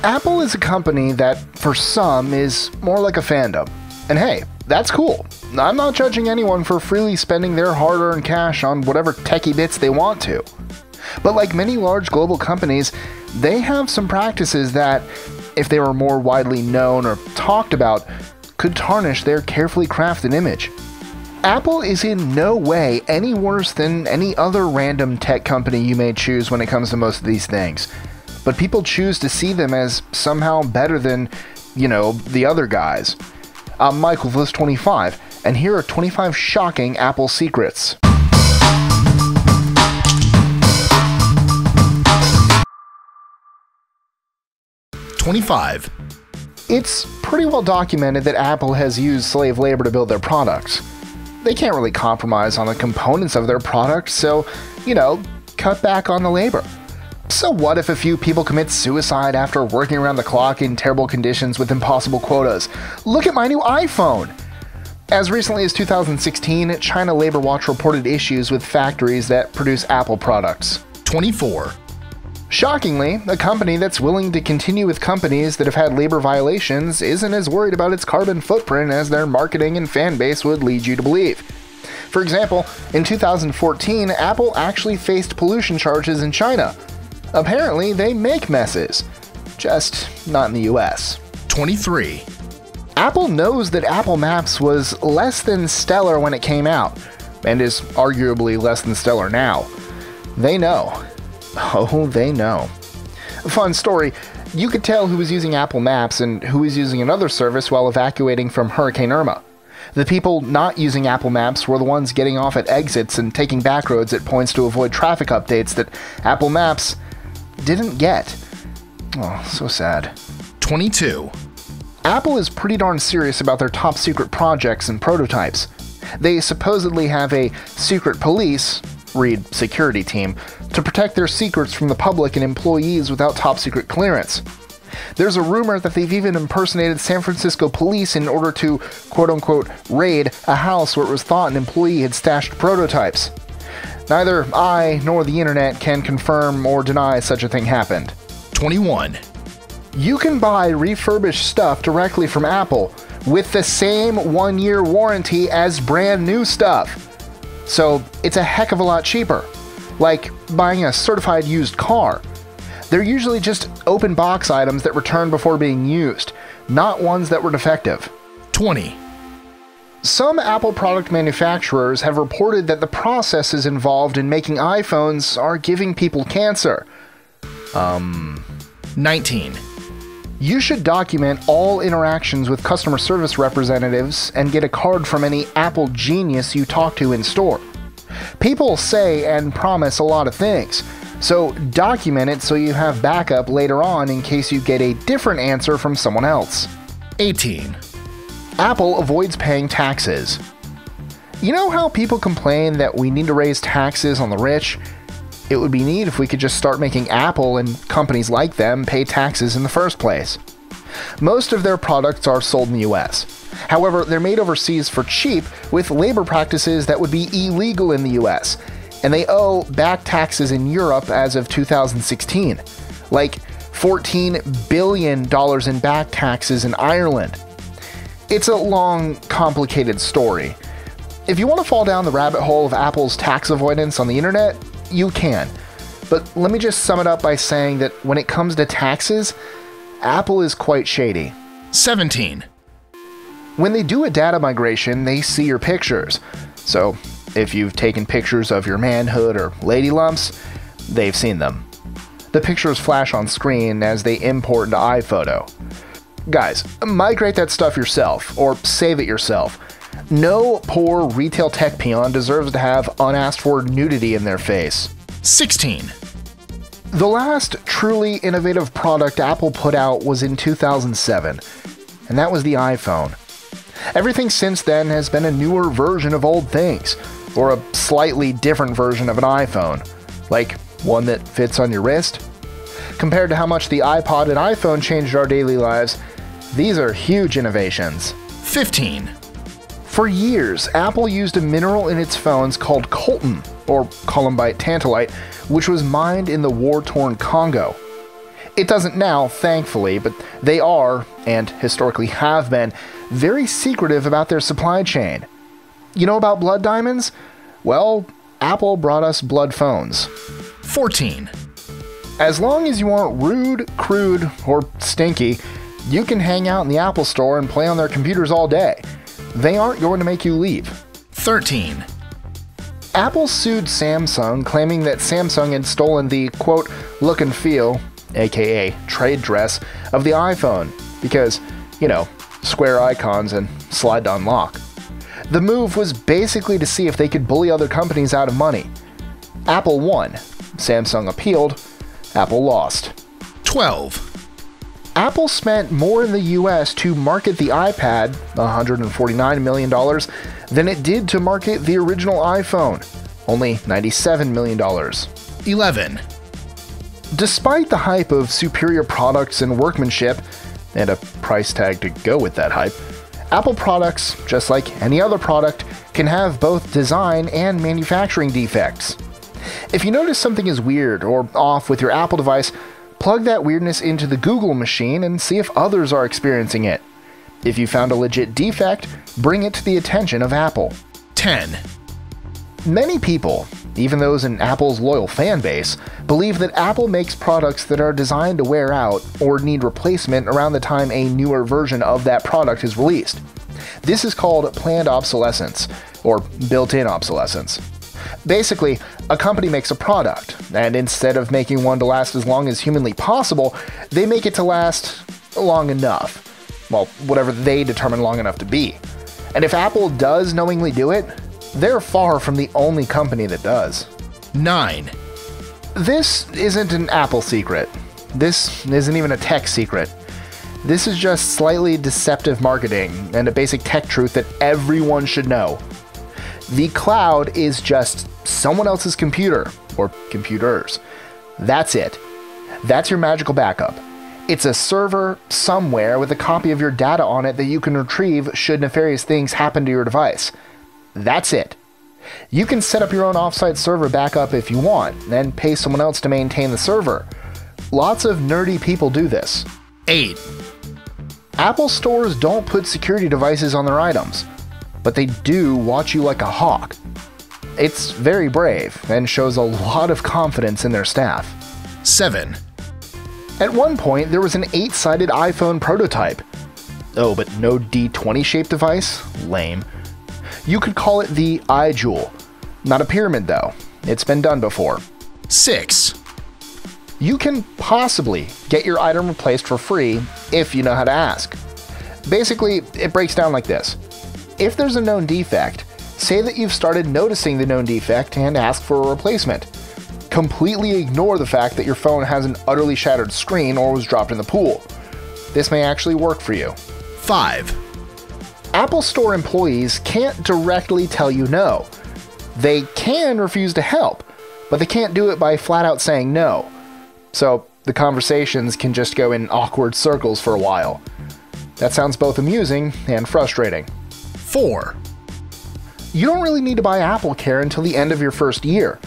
Apple is a company that, for some, is more like a fandom. And hey, that's cool. I'm not judging anyone for freely spending their hard-earned cash on whatever techie bits they want to. But like many large global companies, they have some practices that, if they were more widely known or talked about, could tarnish their carefully crafted image. Apple is in no way any worse than any other random tech company you may choose when it comes to most of these things. But people choose to see them as somehow better than, the other guys. I'm Mike with List 25, and here are 25 shocking Apple secrets. #25. It's pretty well documented that Apple has used slave labor to build their products. They can't really compromise on the components of their product, so, cut back on the labor. So what if a few people commit suicide after working around the clock in terrible conditions with impossible quotas? Look at my new iPhone! As recently as 2016, China Labor Watch reported issues with factories that produce Apple products. #24. Shockingly, a company that's willing to continue with companies that have had labor violations isn't as worried about its carbon footprint as their marketing and fan base would lead you to believe. For example, in 2014, Apple actually faced pollution charges in China. Apparently, they make messes. Just not in the US. #23. Apple knows that Apple Maps was less than stellar when it came out, and is arguably less than stellar now. They know. Oh, they know. Fun story, you could tell who was using Apple Maps and who was using another service while evacuating from Hurricane Irma. The people not using Apple Maps were the ones getting off at exits and taking back roads at points to avoid traffic updates that Apple Maps didn't get. Oh, so sad. #22. Apple is pretty darn serious about their top secret projects and prototypes. They supposedly have a secret police, read security team, to protect their secrets from the public and employees without top secret clearance. There's a rumor that they've even impersonated San Francisco police in order to, quote-unquote, raid a house where it was thought an employee had stashed prototypes. Neither I nor the internet can confirm or deny such a thing happened. #21. You can buy refurbished stuff directly from Apple with the same 1-year warranty as brand new stuff. So it's a heck of a lot cheaper. Like buying a certified used car. They're usually just open box items that return before being used, not ones that were defective. #20. Some Apple product manufacturers have reported that the processes involved in making iPhones are giving people cancer. 19. You should document all interactions with customer service representatives and get a card from any Apple genius you talk to in store. People say and promise a lot of things, so document it so you have backup later on in case you get a different answer from someone else. 18. Apple avoids paying taxes. You know how people complain that we need to raise taxes on the rich? It would be neat if we could just start making Apple and companies like them pay taxes in the first place. Most of their products are sold in the US. However, they're made overseas for cheap with labor practices that would be illegal in the US, and they owe back taxes in Europe as of 2016, like $14 billion in back taxes in Ireland. It's a long, complicated story. If you want to fall down the rabbit hole of Apple's tax avoidance on the internet, you can. But let me just sum it up by saying that when it comes to taxes, Apple is quite shady. 17. When they do a data migration, they see your pictures. So if you've taken pictures of your manhood or lady lumps, they've seen them. The pictures flash on screen as they import into iPhoto. Guys, migrate that stuff yourself, or save it yourself. No poor retail tech peon deserves to have unasked for nudity in their face. 16. The last truly innovative product Apple put out was in 2007, and that was the iPhone. Everything since then has been a newer version of old things, or a slightly different version of an iPhone, like one that fits on your wrist. Compared to how much the iPod and iPhone changed our daily lives, these are huge innovations. 15. For years, Apple used a mineral in its phones called coltan, or columbite tantalite, which was mined in the war-torn Congo. It doesn't now, thankfully, but they are, and historically have been, very secretive about their supply chain. You know about blood diamonds? Well, Apple brought us blood phones. 14. As long as you aren't rude, crude, or stinky, you can hang out in the Apple Store and play on their computers all day. They aren't going to make you leave. 13. Apple sued Samsung, claiming that Samsung had stolen the, quote, look and feel, aka trade dress, of the iPhone, because, square icons and slide to unlock. The move was basically to see if they could bully other companies out of money. Apple won. Samsung appealed. Apple lost. 12. Apple spent more in the US to market the iPad, $149 million, than it did to market the original iPhone, only $97 million. 11. Despite the hype of superior products and workmanship, and a price tag to go with that hype, Apple products, just like any other product, can have both design and manufacturing defects. If you notice something is weird or off with your Apple device, plug that weirdness into the Google machine and see if others are experiencing it. If you found a legit defect, bring it to the attention of Apple. 10. Many people, even those in Apple's loyal fan base, believe that Apple makes products that are designed to wear out or need replacement around the time a newer version of that product is released. This is called planned obsolescence, or built-in obsolescence. Basically, a company makes a product, and instead of making one to last as long as humanly possible, they make it to last long enough. Well, whatever they determine long enough to be. And if Apple does knowingly do it, they're far from the only company that does. 9. This isn't an Apple secret. This isn't even a tech secret. This is just slightly deceptive marketing and a basic tech truth that everyone should know. The cloud is just someone else's computer, or computers. That's it. That's your magical backup. It's a server somewhere with a copy of your data on it that you can retrieve should nefarious things happen to your device. That's it. You can set up your own offsite server backup if you want, and pay someone else to maintain the server. Lots of nerdy people do this. 8. Apple stores don't put security devices on their items, but they do watch you like a hawk. It's very brave and shows a lot of confidence in their staff. 7. At one point, there was an 8-sided iPhone prototype. Oh, but no D20 shaped device? Lame. You could call it the iJewel. Not a pyramid, though. It's been done before. 6. You can possibly get your item replaced for free if you know how to ask. Basically, it breaks down like this. If there's a known defect, say that you've started noticing the known defect and ask for a replacement. Completely ignore the fact that your phone has an utterly shattered screen or was dropped in the pool. This may actually work for you. 5. Apple Store employees can't directly tell you no. They can refuse to help, but they can't do it by flat out saying no. So the conversations can just go in awkward circles for a while. That sounds both amusing and frustrating. 4. You don't really need to buy Apple Care until the end of your first year.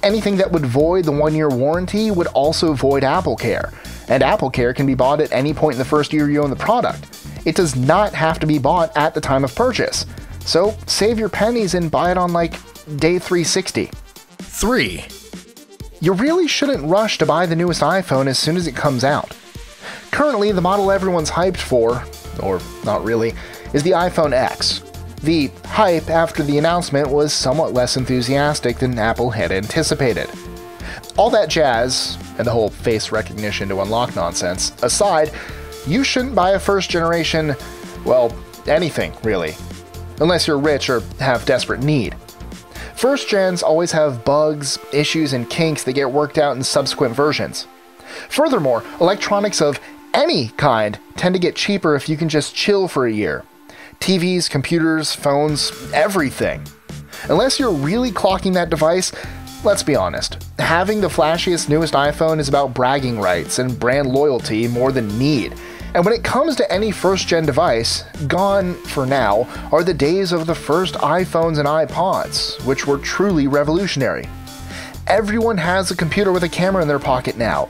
Anything that would void the 1-year warranty would also void Apple Care, and Apple Care can be bought at any point in the first year you own the product. It does not have to be bought at the time of purchase. So save your pennies and buy it on day 360. 3. You really shouldn't rush to buy the newest iPhone as soon as it comes out. Currently, the model everyone's hyped for, or not really, is the iPhone X. The hype after the announcement was somewhat less enthusiastic than Apple had anticipated. All that jazz, and the whole face recognition to unlock nonsense, aside, you shouldn't buy a first generation, anything really. Unless you're rich or have desperate need. First gens always have bugs, issues, and kinks that get worked out in subsequent versions. Furthermore, electronics of any kind tend to get cheaper if you can just chill for a year. TVs, computers, phones, everything. Unless you're really clocking that device, let's be honest, having the flashiest, newest iPhone is about bragging rights and brand loyalty more than need. And when it comes to any first-gen device, gone, for now, are the days of the first iPhones and iPods, which were truly revolutionary. Everyone has a computer with a camera in their pocket now.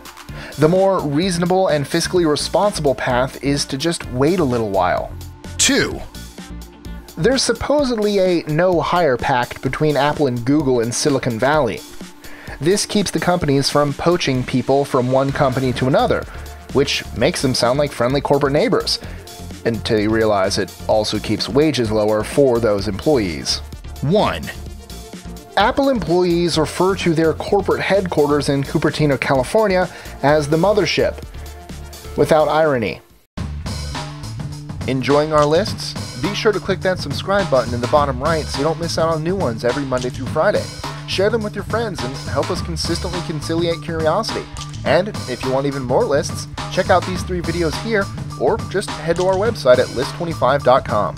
The more reasonable and fiscally responsible path is to just wait a little while. 2. There's supposedly a no-hire pact between Apple and Google in Silicon Valley. This keeps the companies from poaching people from one company to another, which makes them sound like friendly corporate neighbors, until you realize it also keeps wages lower for those employees. 1. Apple employees refer to their corporate headquarters in Cupertino, California as the mothership, without irony. Enjoying our lists? Be sure to click that subscribe button in the bottom right so you don't miss out on new ones every Monday through Friday. Share them with your friends and help us consistently conciliate curiosity. And if you want even more lists, check out these 3 videos here, or just head to our website at list25.com.